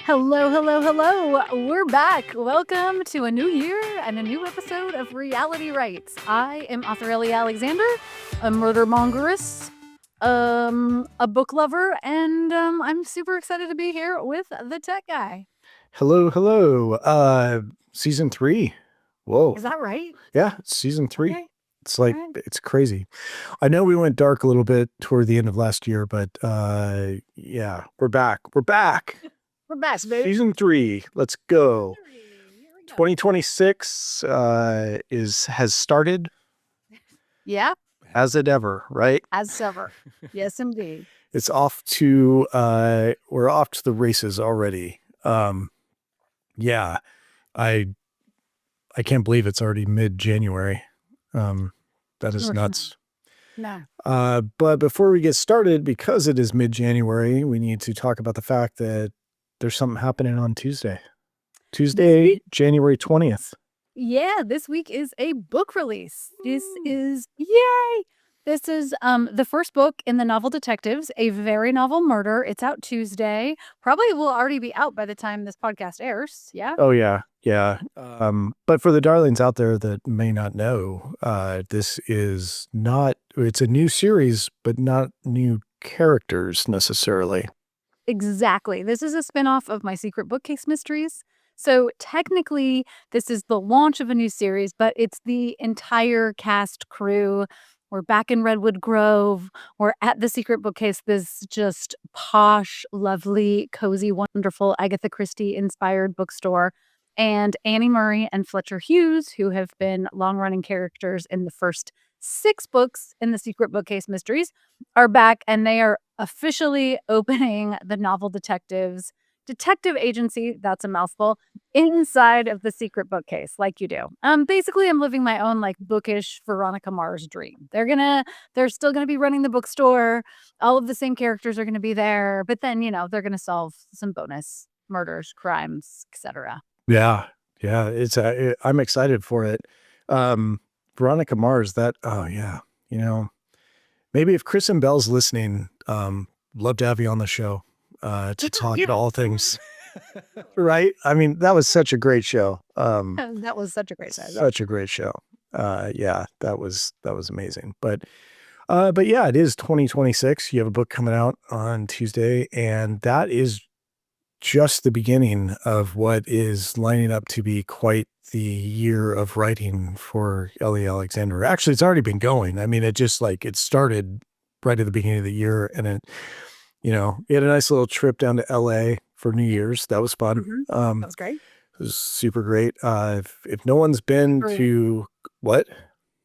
Hello, hello, hello. We're back. Welcome to a new year and a new episode of Reality Rights. I am author Ellie Alexander, a murder mongerist, a book lover, and I'm super excited to be here with the tech guy. Hello. Season 3. Whoa. Is that right? Yeah, it's season 3. Okay. It's like, All right. it's crazy. I know we went dark a little bit toward the end of last year, but yeah, we're back. We're back, baby. Season 3. Let's go. Here we go. 2026 has started Yeah, as it ever, right? as ever. Yes, indeed. It's off to we're off to the races already. Yeah. I can't believe it's already mid-January. That is nuts. No. But before we get started, because it is mid-January, we need to talk about the fact that there's something happening on Tuesday, January 20th. Yeah, this week is a book release. This is yay! This is the first book in the novel Detectives, a very novel murder. It's out Tuesday. Probably will already be out by the time this podcast airs. Yeah. Oh yeah, yeah. But for the darlings out there that may not know, this is not. It's a new series, but not new characters necessarily. Exactly. This is a spinoff of My Secret Bookcase Mysteries. So technically, this is the launch of a new series, but it's the entire cast crew. We're back in Redwood Grove. We're at the Secret Bookcase, this just posh, lovely, cozy, wonderful Agatha Christie inspired bookstore. And Annie Murray and Fletcher Hughes, who have been long running characters in the first 6 books in the Secret Bookcase Mysteries, are back, and they are officially opening the novel Detectives detective agency, that's a mouthful, inside of the Secret Bookcase, like you do. Basically, I'm living my own like bookish Veronica Mars dream. They're still gonna be running the bookstore. All of the same characters are gonna be there, but then they're gonna solve some bonus murders, crimes, etc. Yeah, yeah. I'm excited for it. Veronica Mars. Oh yeah. Maybe if Kristen Bell's listening, love to have you on the show to talk about all things. Right? I mean, that was such a great show. That was such a great show. Such a great show. Yeah, that was amazing. But yeah, it is 2026. You have a book coming out on Tuesday, and that is just the beginning of what is lining up to be quite the year of writing for Ellie Alexander. Actually, it's already been going. I mean, it started right at the beginning of the year, and we had a nice little trip down to LA for New Year's. That was fun. That was great. It was super great. If no one's been to what?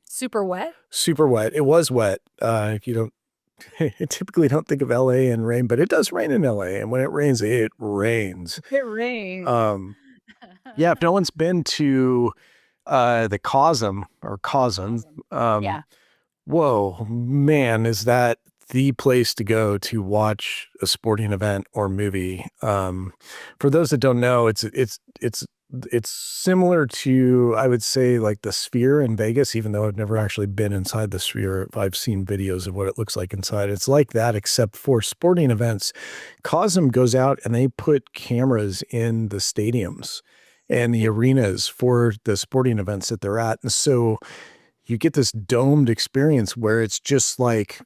Super wet? Super wet. It was wet. If you don't, typically don't think of LA and rain, but it does rain in LA. And when it rains, it rains. It rains. Yeah, if no one's been to the Cosm or Cosm, Yeah. whoa, man, is that the place to go to watch a sporting event or movie? For those that don't know, it's similar to, I would say, like the Sphere in Vegas, even though I've never actually been inside the Sphere. I've seen videos of what it looks like inside. It's like that, except for sporting events. Cosm goes out and they put cameras in the stadiums and the arenas for the sporting events that they're at. And so you get this domed experience where it's just like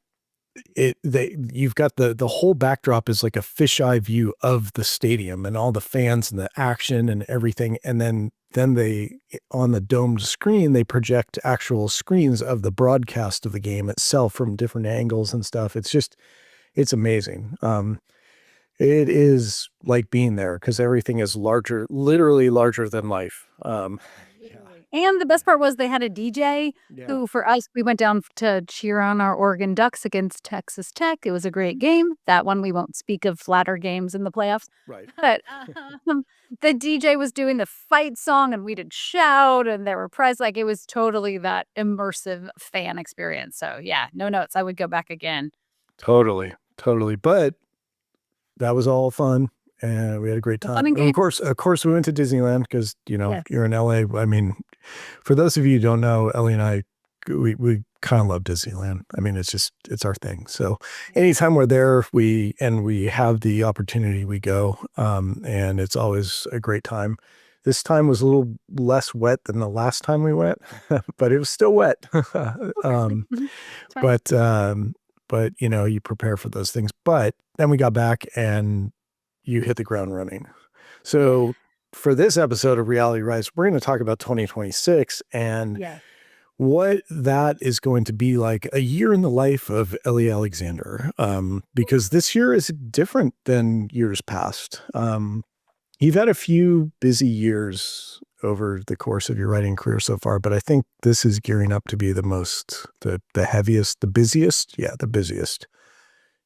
you've got the whole backdrop is like a fisheye view of the stadium and all the fans and the action and everything. And then they, on the domed screen, they project actual screens of the broadcast of the game itself from different angles and stuff. It's amazing. It is like being there because everything is larger, literally larger than life. And the best part was they had a DJ who, for us, we went down to cheer on our Oregon Ducks against Texas Tech. It was a great game. That one, we won't speak of flatter games in the playoffs. Right. But the DJ was doing the fight song and we did shout and there were prizes. Like, it was totally that immersive fan experience. So yeah, no notes. I would go back again. Totally. But that was all fun. And we had a great time. And of course, we went to Disneyland because, you're in LA. I mean, for those of you who don't know, Ellie and I we kind of love Disneyland. I mean, it's our thing. So anytime we're there, we have the opportunity, we go, and it's always a great time. This time was a little less wet than the last time we went, but it was still wet. um, Mhm. That's right. but um, but you prepare for those things. But then we got back and you hit the ground running. So for this episode of Reality Rise, we're going to talk about 2026 and Yes. what that is going to be like a year in the life of Ellie Alexander. Because this year is different than years past. You've had a few busy years over the course of your writing career so far, but I think this is gearing up to be the heaviest, the busiest. Yeah, the busiest.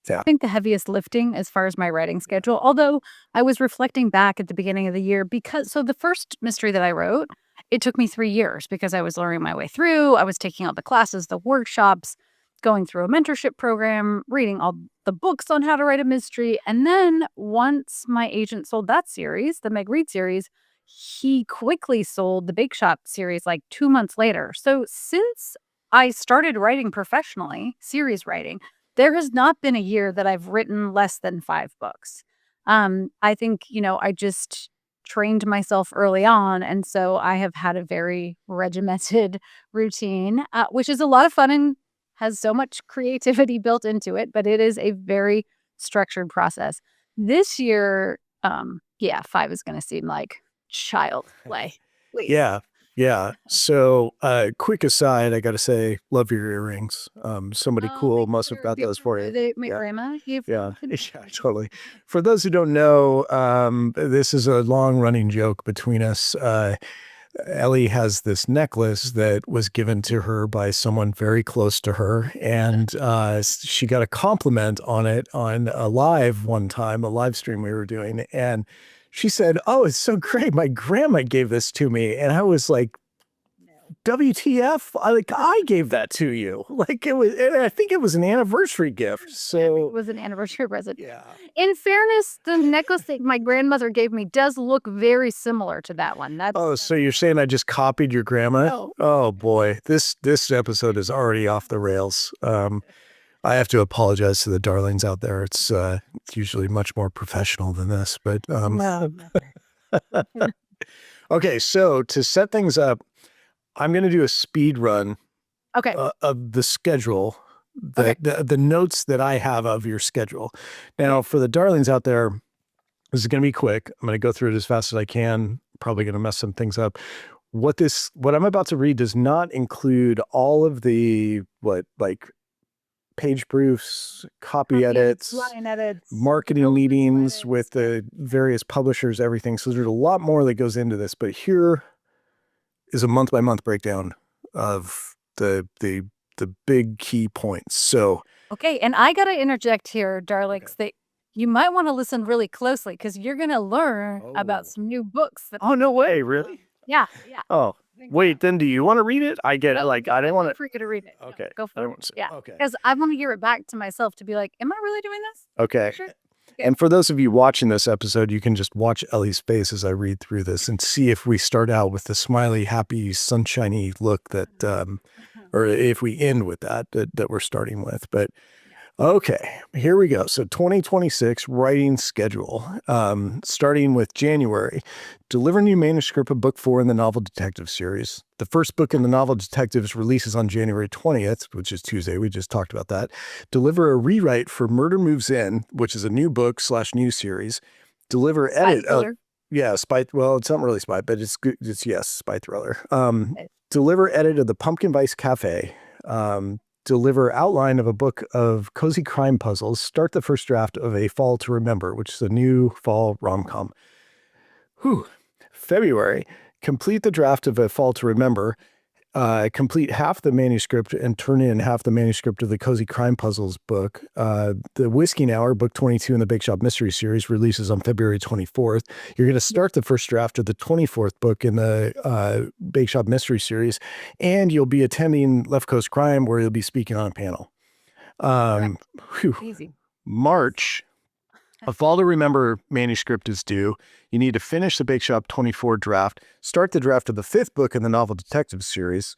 I Yeah. think the heaviest lifting as far as my writing schedule, although I was reflecting back at the beginning of the year because so the first mystery that I wrote, it took me 3 years because I was learning my way through. I was taking all the classes, the workshops, going through a mentorship program, reading all the books on how to write a mystery. And then once my agent sold that series, the Meg Reed series, he quickly sold the Bake Shop series like 2 months later. So since I started writing professionally, series writing, there has not been a year that I've written less than 5 books. I think, I just trained myself early on, and so I have had a very regimented routine, which is a lot of fun and has so much creativity built into it, but it is a very structured process. This year, yeah, 5 is gonna seem like child play, please. Yeah. Yeah. So, quick aside, I got to say, love your earrings. Somebody Oh, cool thank must have you. got those for you. My Yeah. grandma gave Yeah. them to me. Yeah, totally. For those who don't know, this is a long running joke between us. Ellie has this necklace that was given to her by someone very close to her. And she got a compliment on it on a live one time, a live stream we were doing. And she said, "Oh, it's so great. My grandma gave this to me." And I was like, No. WTF? I gave that to you. Like it was, and I think it was an anniversary gift. I think it So was an anniversary present. yeah. In fairness, the necklace that my grandmother gave me does look very similar to that one. Oh, so That's you're saying I just copied your grandma? no. Oh boy, this episode is already off the rails. I have to apologize to the darlings out there. It's usually much more professional than this, but No, never. okay. So to set things up, I'm going to do a speed run Okay, of the schedule, okay. the notes that I have of your schedule. Now, for the darlings out there, this is going to be quick. I'm going to go through it as fast as I can. Probably going to mess some things up. What I'm about to read does not include all of the like page proofs, copy Copies, edits, line edits, marketing development meetings credits. with the various publishers, everything. So there's a lot more that goes into this, but here is a month by month breakdown of the big key points. So Okay, and I gotta interject here, okay. darlings, that you might want to listen really closely because you're gonna learn about Oh. some new books that Oh, no way, um, really? yeah, yeah. Oh, Think wait, so. then do you want to read it? I get it. No, Like, no, I I'd didn't want love to. for you to read it. No, Okay. go I for don't it. want to say. Yeah, Okay. because I want to hear it back to myself to be like, "Am I really doing this? Okay. Sure." Okay. And for those of you watching this episode, you can just watch Ellie's face as I read through this and see if we start out with the smiley, happy, sunshiny look or if we end with that we're starting with. But Yeah. okay, here we go. So 2026 writing schedule, starting with January. Deliver new manuscript of book 4 in the novel detective series. The first book in the novel detectives releases on January 20th, which is Tuesday. We just talked about that. Deliver a rewrite for Murder Moves In, which is a new book / new series. Deliver Spy edit. thriller. Yeah, spy. Well, it's not really spy, but it's good. It's yes, spy thriller. Eh, Deliver edit of the Pumpkin Vice Cafe. Deliver outline of a book of cozy crime puzzles. Start the first draft of A Fall to Remember, which is a new fall rom-com. Whew. February, complete the draft of A Fall to Remember. Complete half the manuscript and turn in half the manuscript of the Cozy Crime Puzzles book. The Whisking Hour, book 22 in the Bake Shop Mystery Series, releases on February 24th. You're going to start the first draft of the 24th book in the Bake Shop Mystery Series, and you'll be attending Left Coast Crime, where you'll be speaking on a panel. Um, correct. whew. Easy. March, A Fall to Remember manuscript is due. You need to finish the Bake Shop 24 draft, start the draft of the 5th book in the novel detective series.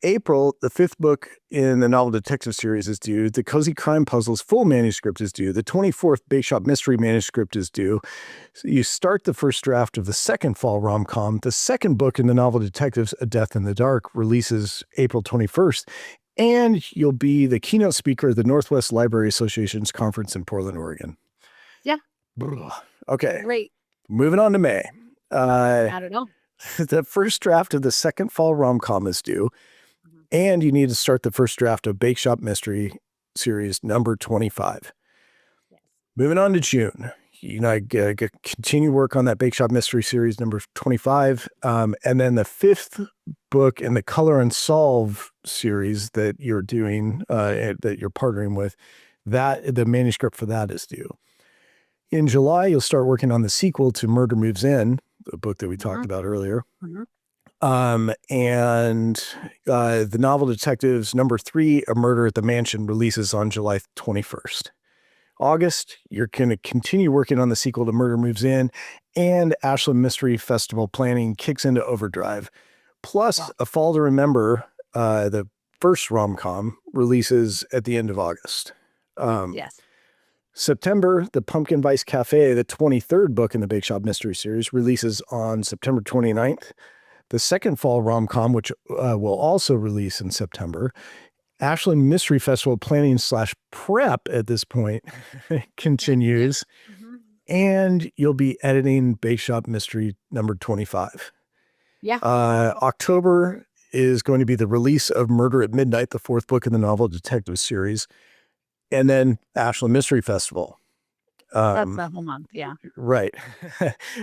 April, the 5th book in the novel detective series is due. The Cozy Crime Puzzles full manuscript is due. The 24th Bake Shop Mystery manuscript is due. So you start the first draft of the second fall rom-com. The second book in the novel detectives, A Death in the Dark, releases April 21st. And you'll be the keynote speaker at the Northwest Library Association's conference in Portland, Oregon. Yeah. Okay. Great. Moving on to May. I don't know. The first draft of the second fall rom-com is due. And you need to start the first draft of Bake Shop Mystery Series number 25. Yes. Moving on to June. Continue work on that Bake Shop Mystery Series number 25. And then the 5th book in the Color and Solve series that you're doing, that you're partnering with, that the manuscript for that is due. In July, you'll start working on the sequel to Murder Moves In, the book that we talked about earlier. And the novel detectives number 3, A Murder at the Mansion, releases on July 21st. August, you're going to continue working on the sequel to Murder Moves In, and Ashland Mystery Festival planning kicks into overdrive. Plus, A Fall to Remember, the first rom-com, releases at the end of August. Yes. September, The Pumpkin Vice Cafe, the 23rd book in the Bake Shop Mystery Series, releases on September 29th. The second fall rom-com, which will also release in September, Ashland Mystery Festival planning / prep at this point continues. And you'll be editing Bake Shop Mystery number 25. Yeah. October is going to be the release of Murder at Midnight, the 4th book in the novel detective series. And then Ashland Mystery Festival. That's the whole month. Yeah. Right.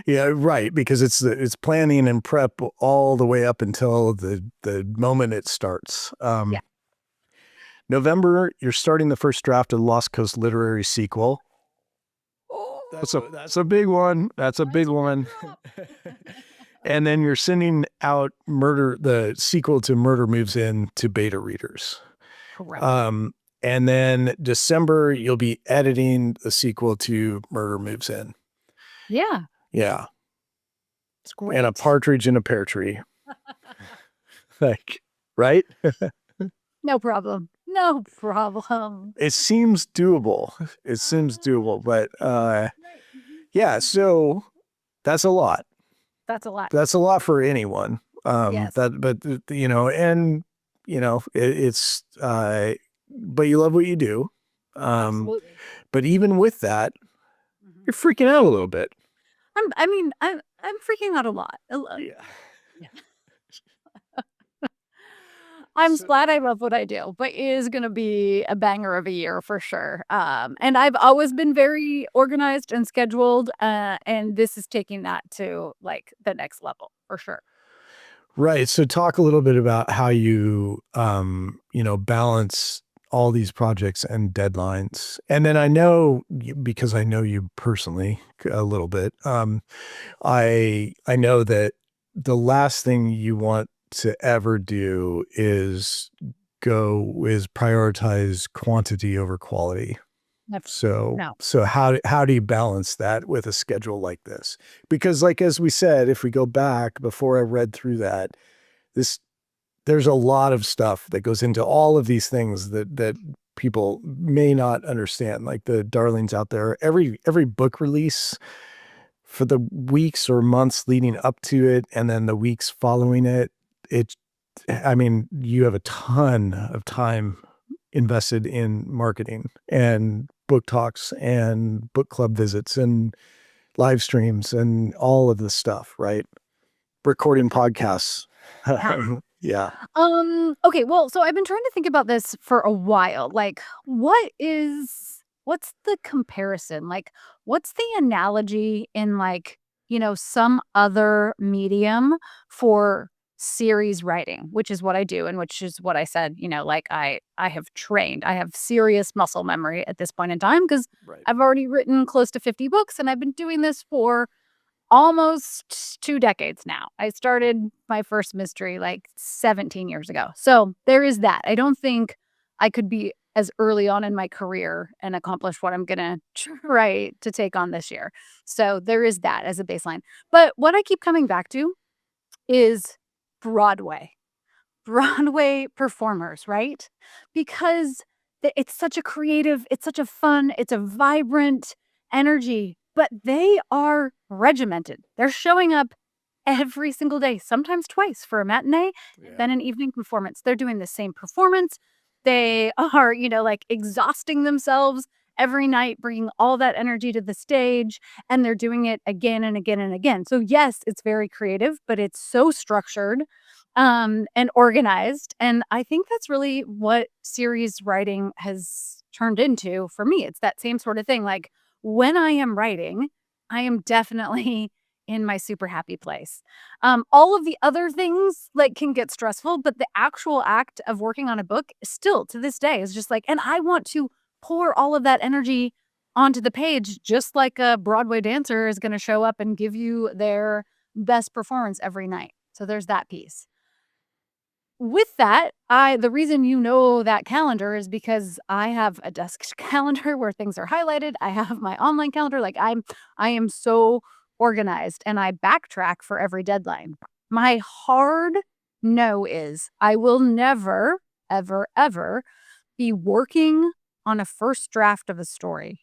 Yeah, right. Because it's planning and prep all the way up until the moment it starts. Yeah. November, you're starting the first draft of the Lost Coast literary sequel. That's a big one. That's a big one. And then you're sending out the sequel to Murder Moves In to beta readers. Correct. And then December, you'll be editing the sequel to Murder Moves In. Yeah. Yeah. It's great. And A Partridge in a Pear Tree. Like, right? No problem. No problem. It seems doable. It seems doable, but yeah, so that's a lot. That's a lot. That's a lot for anyone. Yes. It's but you love what you do. Absolutely. But even with that, you're freaking out a little bit. I'm freaking out a lot. Yeah. I'm glad I love what I do, but it is going to be a banger of a year for sure. And I've always been very organized and scheduled, and this is taking that to like the next level for sure. Right. So talk a little bit about how you, balance all these projects and deadlines. And then because I know you personally a little bit, I know that the last thing you want to ever do is prioritize quantity over quality. So how do you balance that with a schedule like this? Because like, as we said, if we go back before I read through that, there's a lot of stuff that goes into all of these things that people may not understand. Like the darlings out there, every book release for the weeks or months leading up to it, and then the weeks following it, you have a ton of time invested in marketing and book talks and book club visits and live streams and all of this stuff, right? Recording podcasts. Yeah. Okay, well, so I've been trying to think about this for a while. Like, what's the comparison? Like, what's the analogy in like, some other medium for series writing, which is what I do and which is what I said, like I have trained. I have serious muscle memory at this point in time because I've already written close to 50 books and I've been doing this for almost 2 decades now. I started my first mystery like 17 years ago. So there is that. I don't think I could be as early on in my career and accomplish what I'm going to try to take on this year. So there is that as a baseline. But what I keep coming back to is Broadway. Broadway performers, right? Because it's such a creative, it's such a fun, it's a vibrant energy, but they are regimented. They're showing up every single day, sometimes twice for a matinee, Yeah. then an evening performance. They're doing the same performance. They are, like exhausting themselves every night, bringing all that energy to the stage, and they're doing it again and again and again. So, yes, it's very creative, but it's so structured and organized. And I think that's really what series writing has turned into for me. It's that same sort of thing. Like when I am writing, I am definitely in my super happy place. All of the other things like can get stressful, but the actual act of working on a book still to this day is just like, and I want to pour all of that energy onto the page, just like a Broadway dancer is going to show up and give you their best performance every night. So there's that piece. With that, the reason you know that calendar is because I have a desk calendar where things are highlighted. I have my online calendar. Like I am so organized and I backtrack for every deadline. My hard no is I will never, ever, ever be working on a first draft of a story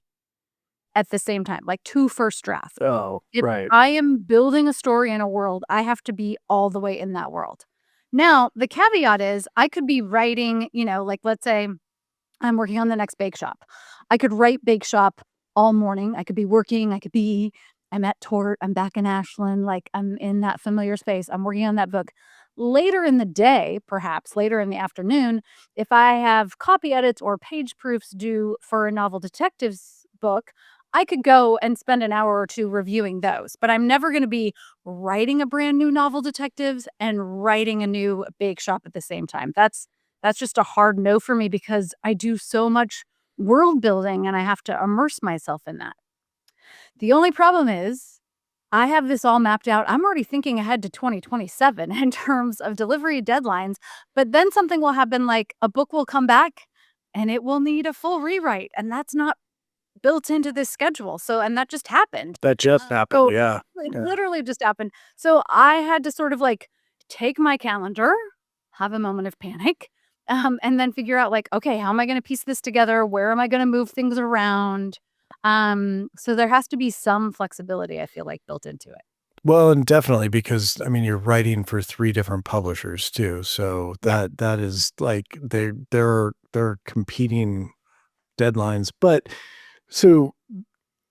at the same time, like 2 first drafts. Oh, If right. I am building a story in a world, I have to be all the way in that world. Now, the caveat is I could be writing, like let's say I'm working on the next bake shop. I could write bake shop all morning. I could be working. I'm at Tort. I'm back in Ashland. Like I'm in that familiar space. I'm working on that book. Later in the day, perhaps later in the afternoon, if I have copy edits or page proofs due for a novel detectives book, I could go and spend an hour or two reviewing those. But I'm never going to be writing a brand new novel detectives and writing a new bake shop at the same time. That's just a hard no for me because I do so much world building and I have to immerse myself in that. The only problem is I have this all mapped out. I'm already thinking ahead to 2027 in terms of delivery deadlines, but then something will happen like a book will come back and it will need a full rewrite and that's not built into this schedule. So and that just happened. That just happened, So yeah. it Yeah. literally just happened. So I had to sort of like take my calendar, have a moment of panic, and then figure out like, okay, how am I going to piece this together? Where am I going to move things around? So there has to be some flexibility, I feel like, built into it. Well, and definitely because, I mean, you're writing for 3 different publishers too, so Yeah. that is like they're competing deadlines, but so,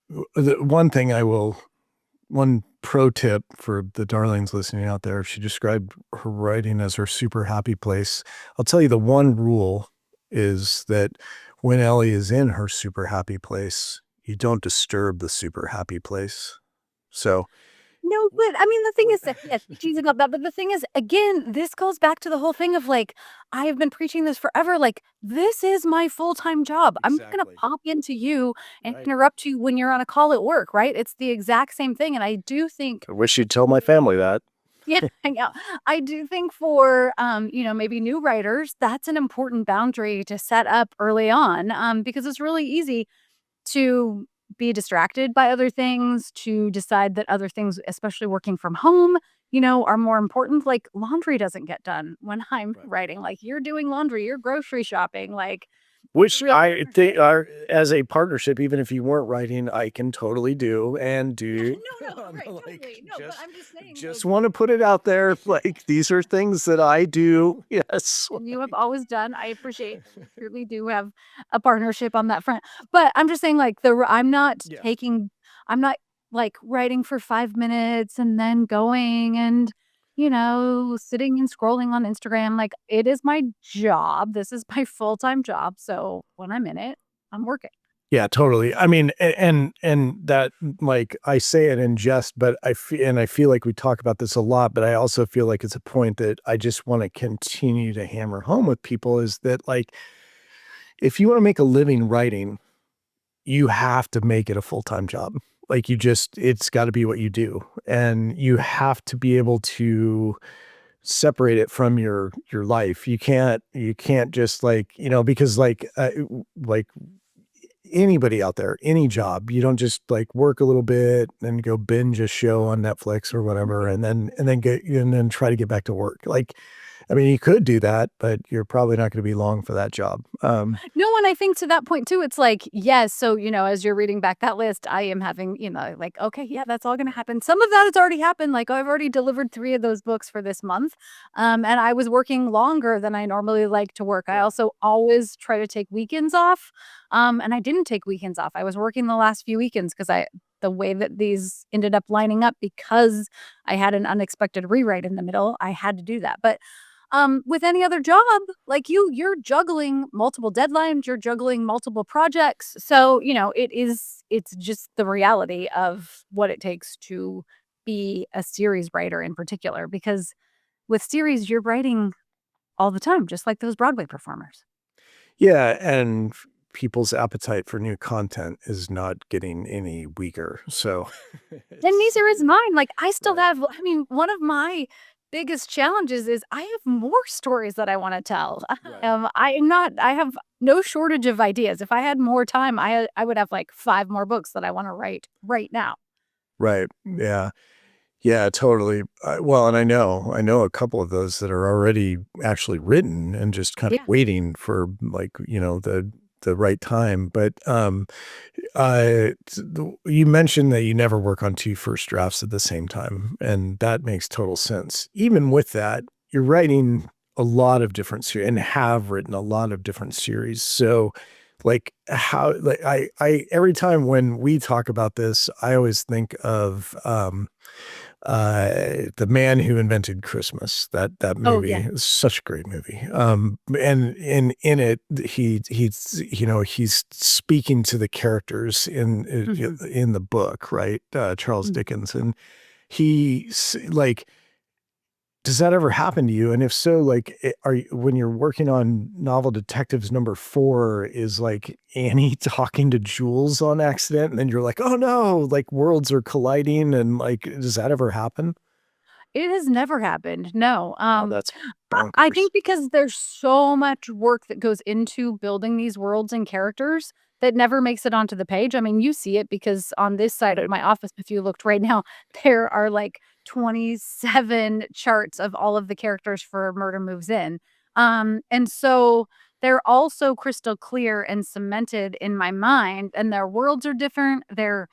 the one thing I will one pro tip for the darlings listening out there, if she described her writing as her super happy place, I'll tell you the one rule is that when Ellie is in her super happy place, you don't disturb the super happy place. So No, but I mean, the thing is that, yes, teasing about that, but the thing is, again, this goes back to the whole thing of like, I have been preaching this forever. Like, this is my full-time job. I'm not gonna exactly. pop into you and Right. interrupt you when you're on a call at work, right? It's the exact same thing. And I do think I wish you'd tell my family that. yeah, I know. I do think for, maybe new writers, that's an important boundary to set up early on, because it's really easy to be distracted by other things, to decide that other things, especially working from home, are more important. Like laundry doesn't get done when I'm Right. writing. Like you're doing laundry, you're grocery shopping. Like it's a Which real I think partnership. are as a partnership, even if you weren't writing, I can totally do and Yeah, do. no, right, Like, totally. No, but I'm just saying, just like, wanna put it out there, like, these are things that I do. Yes. and you have always done. I appreciate we truly do have a partnership on that front. But I'm just saying, like, Yeah. I'm not like writing for 5 minutes and then going and, sitting and scrolling on Instagram. Like, it is my job. This is my full time job. So when I'm in it, I'm working. Yeah, totally. I mean, and that, like, I say it in jest, but I feel like we talk about this a lot, but I also feel like it's a point that I just wanna continue to hammer home with people is that, like, if you wanna make a living writing, you have to make it a full-time job. Like, it's gotta be what you do, and you have to be able to separate it from your life. You can't just, like, because, like anybody out there, any job, you don't just like work a little bit, then go binge a show on Netflix or whatever, Right. and then try to get back to work. Like I mean, you could do that, but you're probably not gonna be long for that job. No, and I think to that point too, it's like, yes, so, as you're reading back that list, I am having, like, okay, yeah, that's all gonna happen. Some of that has already happened. Like, I've already delivered 3 of those books for this month. And I was working longer than I normally like to work. I Yeah. also always try to take weekends off. And I didn't take weekends off. I was working the last few weekends because the way that these ended up lining up because I had an unexpected rewrite in the middle, I had to do that. But with any other job, like you're juggling multiple deadlines, you're juggling multiple projects. So, it's just the reality of what it takes to be a series writer in particular. Because with series, you're writing all the time, just like those Broadway performers. Yeah, and people's appetite for new content is not getting any weaker, so And it's neither is mine. Like, I still right, have, I mean, one of my biggest challenges is I have more stories that I want to tell. right, I have no shortage of ideas. If I had more time, I would have like 5 more books that I want to write right now. right, yeah. Yeah, totally. Well, and I know a couple of those that are already actually written and just kind of Yeah. waiting for, like, the right time, but, you mentioned that you never work on 2 first drafts at the same time, and that makes total sense. Even with that, you're writing a lot of different series and have written a lot of different series, so, like, how like, I every time when we talk about this, I always think of, The Man Who Invented Christmas, that Oh, movie yeah. is such a great movie, and in it, he's speaking to the characters Mhm. in the book, right? Charles Mm. Dickens, and like, does that ever happen to you? And if so, like, are you when you're working on novel detectives number 4, is, like, Annie talking to Jules on accident, and then you're like, "Oh, no," like, worlds are colliding, and, like, does that ever happen? It has never happened, no, Oh, that's I bonkers. think because there's so much work that goes into building these worlds and characters that never makes it onto the page. I mean, you see it because on this side of my office, if you looked right now, there are, like, 27 charts of all of the characters for Murder Moves In, and so they're all so crystal clear and cemented in my mind, and their worlds are different, their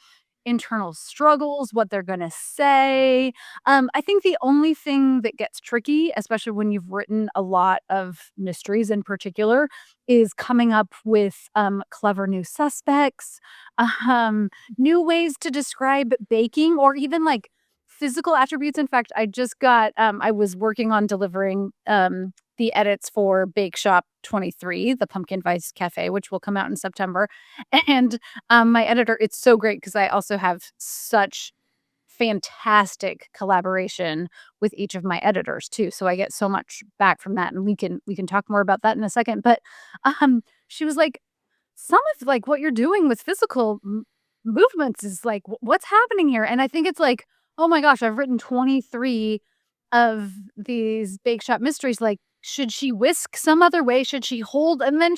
internal struggles, what they're gonna say, I think the only thing that gets tricky, especially when you've written a lot of mysteries in particular, is coming up with, clever new suspects, um, new ways to describe baking or even, like, physical attributes. In fact, I was working on delivering, the edits for Bake Shop 23, the Pumpkin Spice Cafe, which will come out in September, and, my editor it's so great because I also have such fantastic collaboration with each of my editors too, so I get so much back from that, and we can talk more about that in a second, but, she was like, "Some of, like, what you're doing with physical m movements is, like, what's happening here?" And I think it's like, "Oh my gosh, I've written 23 of these bake shop mysteries, like, should she whisk some other way? Should she hold?" And then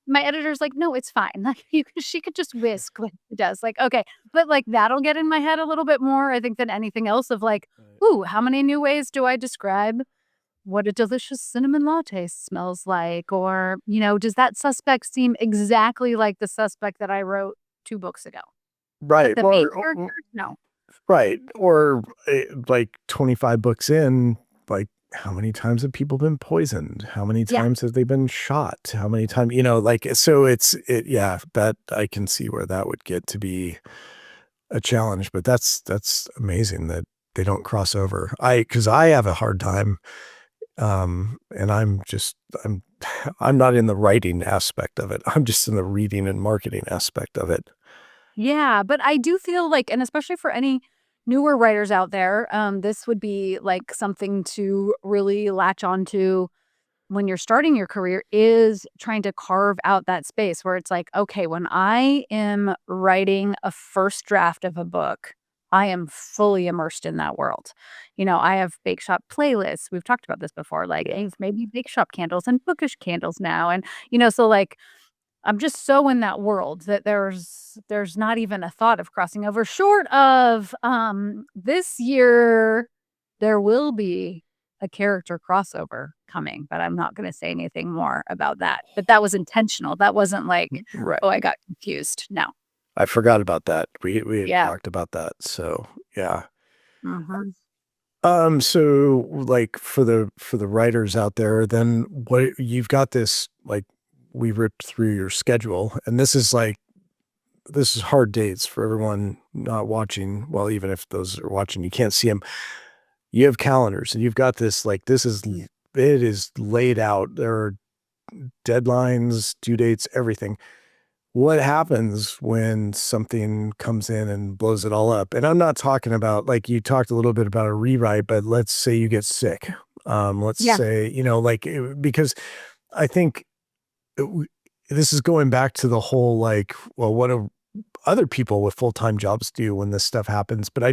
my editor's like, "No, it's fine. Like, she could just whisk like it does." Like, okay, but, like, that'll get in my head a little bit more, I think, than anything else of, like, Right. "Ooh, how many new ways do I describe what a delicious cinnamon latte smells like?" Or, "Does that suspect seem exactly like the suspect that I wrote 2 books ago?" But Right, the main character, no. right, or, like, 25 books in, like, how many times have people been poisoned? How many Yeah. times have they been shot? How many times, like, so yeah, that I can see where that would get to be a challenge, but that's amazing that they don't cross over. Because I have a hard time, and I'm I'm not in the writing aspect of it. I'm just in the reading and marketing aspect of it. Yeah, but I do feel like and especially for any newer writers out there, this would be, like, something to really latch onto when you're starting your career is trying to carve out that space where it's like, "Okay, when I am writing a first draft of a book, I am fully immersed in that world." I have bake shop playlists, we've talked about this before, like, Yeah. I've maybe bake shop candles and bookish candles now, and, so, like, I'm just so in that world that there's not even a thought of crossing over short of, this year, there will be. a character crossover coming, but I'm not gonna say anything more about that. But that was intentional. That wasn't like, Right. "Oh, I got confused." No. I forgot about that. We had Yeah. talked about that. So, yeah. Mhm. So like for the writers out there, then what you've got this like we ripped through your schedule, and this is hard dates for everyone not watching. Well, even if those are watching, you can't see them. You have calendars, and you've got this like it is laid out. There are deadlines, due dates, everything. What happens when something comes in and blows it all up? And I'm not talking about like you talked a little bit about a rewrite, but let's say you get sick. Let's Yeah. say, because I think it w this is going back to the whole, like, well, what do other people with full-time jobs do when this stuff happens? But I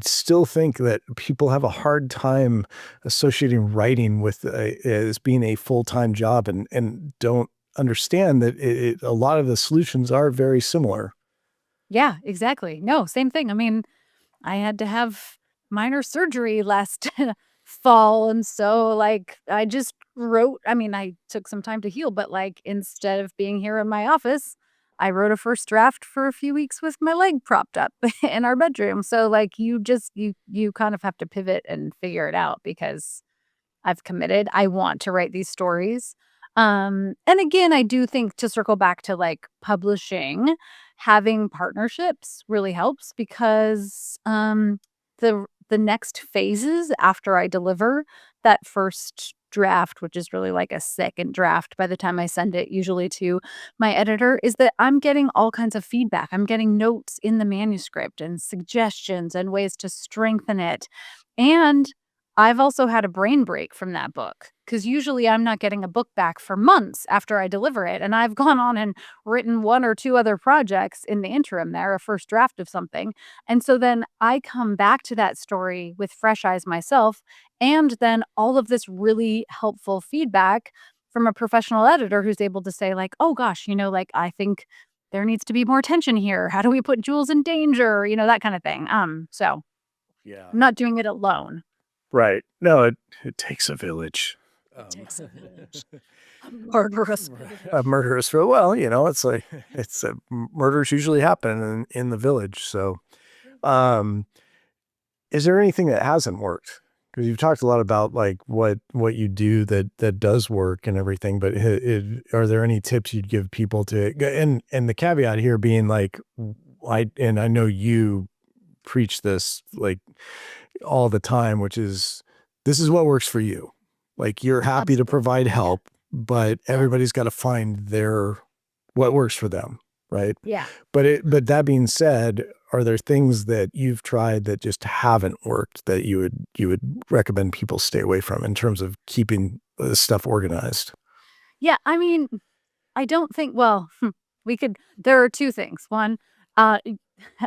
still think that people have a hard time associating writing with, as being a full-time job and don't understand that a lot of the solutions are very similar. Yeah, exactly. No, same thing. I mean, I had to have minor surgery last fall, and so, like, I just wrote I mean, I took some time to heal, but, like, instead of being here in my office, I wrote a first draft for a few weeks with my leg propped up in our bedroom. So, like, you kind of have to pivot and figure it out because I've committed. I want to write these stories. And again, I do think to circle back to like publishing, having partnerships really helps because the next phases after I deliver that first draft, which is really like a second draft by the time I send it usually to my editor, is that I'm getting all kinds of feedback. I'm getting notes in the manuscript and suggestions and ways to strengthen it. And I've also had a brain break from that book because usually I'm not getting a book back for months after I deliver it. And I've gone on and written one or two other projects in the interim there, a first draft of something. And so then I come back to that story with fresh eyes myself. And then all of this really helpful feedback from a professional editor who's able to say, like, oh gosh, like, I think there needs to be more tension here. How do we put Jules in danger? That kind of thing. So Yeah. I'm not doing it alone. Right. No, it takes a village. It Um, takes a village. A murderous a village. murderous for well, it's like murders usually happen in the village. So, um, is there anything that hasn't worked? Because you've talked a lot about like what you do that does work and everything, but are there any tips you'd give people to? And the caveat here being like, I know you preach this like all the time, which is this is what works for you. Like you're happy to Absolutely. provide help, but Yeah. everybody's got to find their what works for them, right? Yeah. But that being said, are there things that you've tried that just haven't worked that you would recommend people stay away from in terms of keeping this stuff organized? Yeah, I mean, I don't think well, there are 2 things. One, e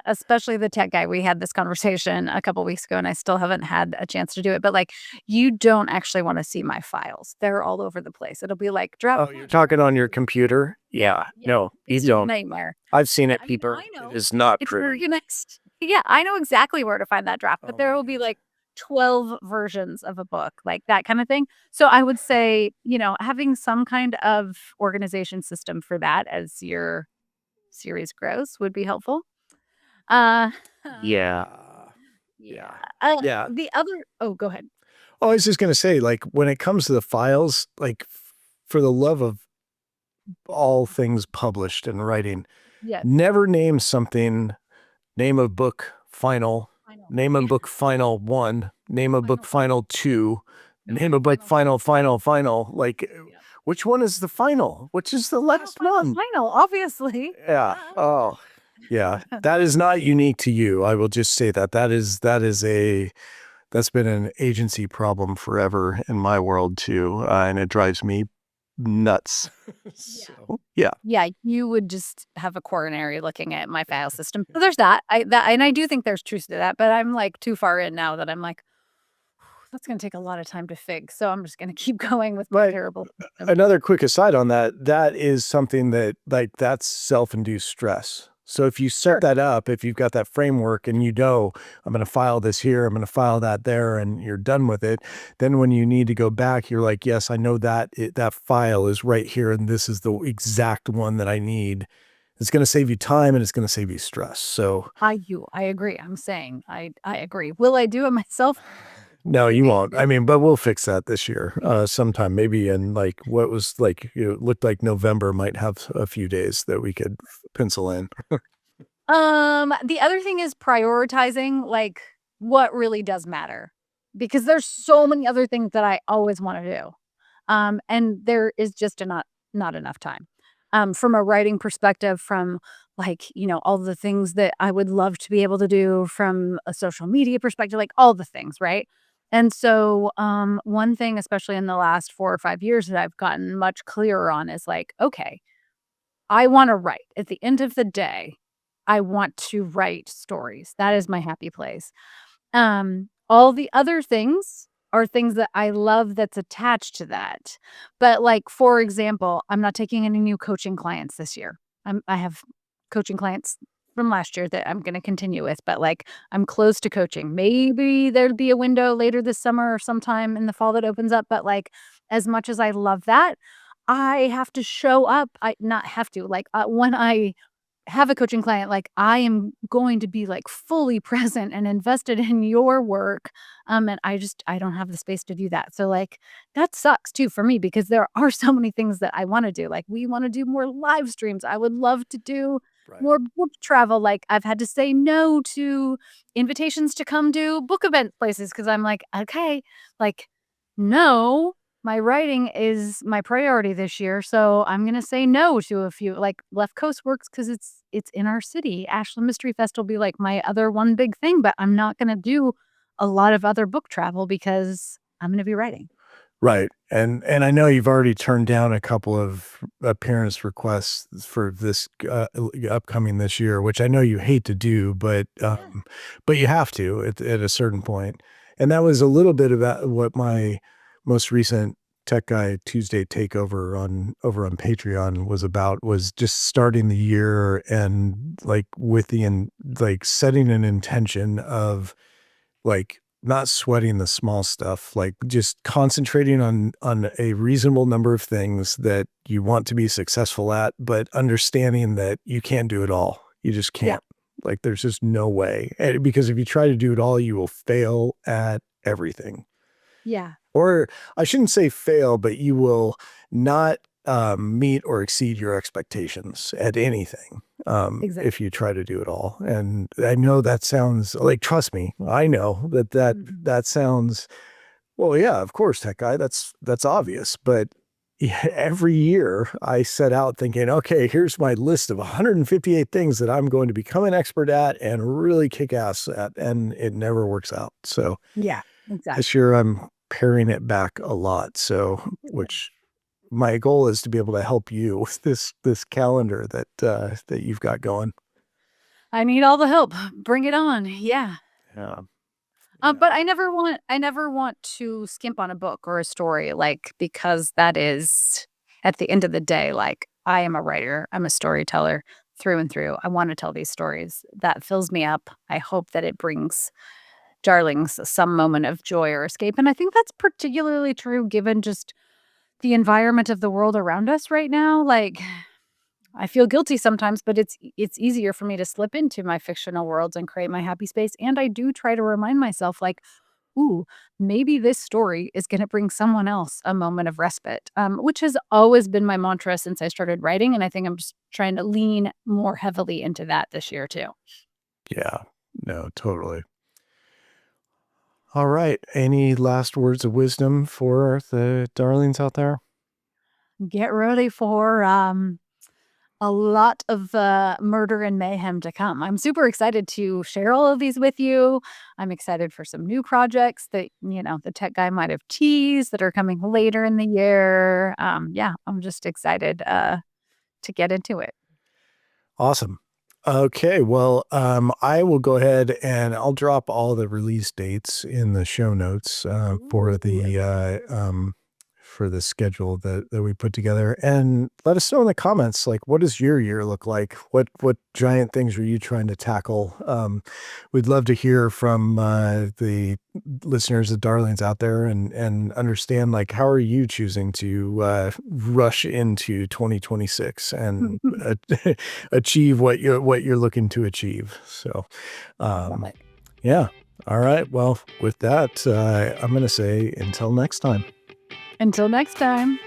especially the tech guy, we had this conversation a couple weeks ago, and I still haven't had a chance to do it, but, like, you don't actually wanna see my files. They're all over the place. It'll be like, "Draft Oh, you're 1, talking draft on your 2." computer? Yeah. Yeah, No, you it's a don't. nightmare. I've seen it, I mean, people. I It know. is not It's pretty. organized. Yeah, I know exactly where to find that draft, but Oh there my will be, gosh. like, 12 versions of a book, like, that kinda thing. So I would say, having some kind of organization system for that as your series grows would be helpful. Uh, Yeah. yeah. Yeah. Yeah. The other oh, go ahead. Oh, I was just gonna say, like, when it comes to the files, like, for the love of all things published and writing, Yes, never name something name of book final, I know, name of right? book final 1, name of book Final one. final 2, Nope, name of book final one. final, like, Yep. which one is the final? Which is the Final, last final, one? final, obviously. Yeah. Duh. Oh, yeah. That is not unique to you. I will just say that. That's been an agency problem forever in my world too, and it drives me nuts. Yeah. So, yeah. Yeah, you would just have a coronary looking at my file system. So there's that. I do think there's truth to that, but I'm, like, too far in now that I'm like, "That's gonna take a lot of time to fix," so I'm just gonna keep going with my But terrible system. another quick aside on that, that is something that, like, that's self-induced stress. So if you set Sure. that up, if you've got that framework and you know, I'm going to file this here, I'm going to file that there, and you're done with it, then when you need to go back, you're like, yes, I know that that file is right here, and this is the exact one that I need. It's going to save you time and it's going to save you stress. So I agree. I'm saying I agree. Will I do it myself? no, you Maybe. won't. I mean, but we'll fix that this year, sometime. Maybe in like what was like, looked like November might have a few days that we could pencil in. The other thing is prioritizing, like, what really does matter, because there's so many other things that I always wanna do, and there is just a not enough time. From a writing perspective, from, like, all the things that I would love to be able to do, from a social media perspective, like, all the things, right? And so, one thing, especially in the last 4 or 5 years that I've gotten much clearer on is, like, okay, I wanna write. At the end of the day, I want to write stories. That is my happy place. All the other things are things that I love that's attached to that. But, like, for example, I'm not taking any new coaching clients this year. I have coaching clients from last year that I'm gonna continue with, but, like, I'm close to coaching. Maybe there'll be a window later this summer or sometime in the fall that opens up, but, like, as much as I love that, I have to show up. I not have to, like, when I have a coaching client, like, I am going to be, like, fully present and invested in your work, and I don't have the space to do that, so, like, that sucks too for me because there are so many things that I wanna do, like, we wanna do more live streams, I would love to do Right. more book travel, like, I've had to say no to invitations to come do book event places because 'cause I'm like, "Okay, like, no, my writing is my priority this year, so I'm gonna say no to a few, like, Left Coast works because it's in our city. Ashland Mystery Fest will be, like, my other one big thing, but I'm not gonna do a lot of other book travel because I'm gonna be writing. Right, and I know you've already turned down a couple of appearance requests for this, upcoming this year, which I know you hate to do, Yeah. but you have to at a certain point, and that was a little bit about what my most recent Tech Guy Tuesday takeover on over on Patreon was about, was just starting the year and, like, with like, setting an intention of, like, not sweating the small stuff, like, just concentrating on a reasonable number of things that you want to be successful at, but understanding that you can't do it all. You just Yeah. can't. Like, there's just no way, because if you try to do it all, you will fail at everything. Yeah. Or I shouldn't say fail, but you will not, meet or exceed your expectations at anything, if Exactly. you try to do it all. And I know that sounds like, trust me, I know that Mhm. that sounds, well, yeah, of course, tech guy, that's obvious. But yeah, every year I set out thinking, okay, here's my list of 158 things that I'm going to become an expert at and really kick ass at, and it never works out. So Yeah. this Exactly. year I'm paring it back a lot. So, Good. which my goal is to be able to help you with this calendar that that you've got going. I need all the help. Bring it on. Yeah. Yeah. But Yeah. I never want to skimp on a book or a story, like, because that is at the end of the day, like, I am a writer, I'm a storyteller through and through. I wanna tell these stories. That fills me up. I hope that it brings darlings some moment of joy or escape, and I think that's particularly true given just the environment of the world around us right now, like, I feel guilty sometimes, but it's easier for me to slip into my fictional worlds and create my happy space, and I do try to remind myself, like, "Ooh, maybe this story is gonna bring someone else a moment of respite," which has always been my mantra since I started writing, and I think I'm just trying to lean more heavily into that this year too. Yeah. No, totally. All right. Any last words of wisdom for the darlings out there? Get ready for, a lot of, murder and mayhem to come. I'm super excited to share all of these with you. I'm excited for some new projects that, the tech guy might have teased that are coming later in the year. Yeah, I'm just excited, to get into it. Awesome. Okay, well, I will go ahead and I'll drop all the release dates in the show notes Ooh. for the schedule that we put together. And let us know in the comments, like, what does your year look like? What giant things are you trying to tackle? We'd love to hear from the listeners, the darlings out there, and understand, like, how are you choosing to rush into 2026 and achieve what you're looking to achieve. So, Love it. yeah. All right. Well, with that, I'm going to say until next time. Until next time.